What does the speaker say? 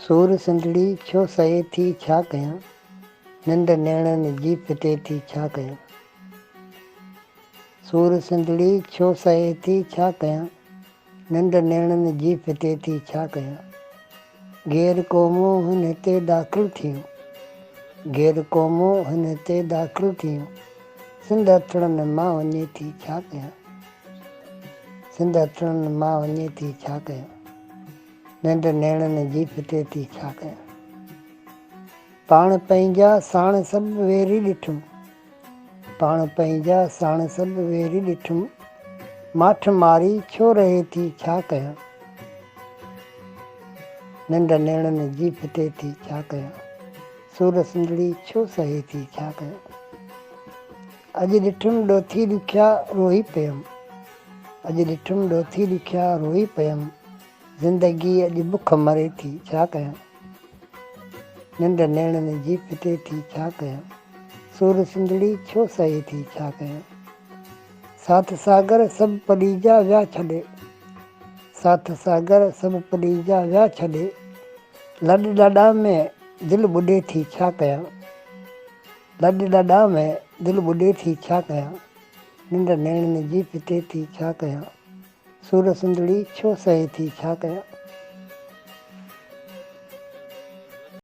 सूर सिंधड़ी छो सहे थी छा कयां, निंड नेणनि जी फिटे थी छा कयां। सूर सिंधड़ी छो सहे थी छा कयां, निंड नेणनि जी फिटे थी छा कयां। गैर क़ौमूं हिन हिते दाख़िल थियूं, गैर क़ौमूं हिन हिते दाख़िल थियूं, सिंध अथड़नि मां वञे थी छा कयां। सिंध अथड़नि मां वञे थी छा कयां, निंड नेणनि जी फिटे थी छा कयां। पाण पंहिंजा साण सभु वेरी ॾिठुमि, पाण पंहिंजा साण सभु वेरी ॾिठुमि, माठ मारी छो रहे थी छा कयां। निंड नेणनि जी फिटे थी छा कयां, सूर सिंधड़ी छो सहे थी छा कयां। अॼु ॾिठुमि ॾोथी ॾुखिया रोई पियमि, अॼु ॾिठुमि ॾोथी ॾुखिया रोई पियमि, ज़िंदगी अॼु बुख मरे थी छा कयां। निंड नेणनि जी फिटे थी छा कयां, सूर सिंधड़ी छो सहे थी छा कयां। साथ सागर सभु पलीजा विया छॾे, साथ सागर सभु पलीजा विया छॾे, लॾ ॾाॾा में दिलि ॿुॾे थी छा कयां। लॾ ॾाॾा में दिलि ॿुॾे थी छा कयां, निंड नेणनि जी फिटे थी छा कयां, सूर सिंधड़ी छो सहे थी छा कयां।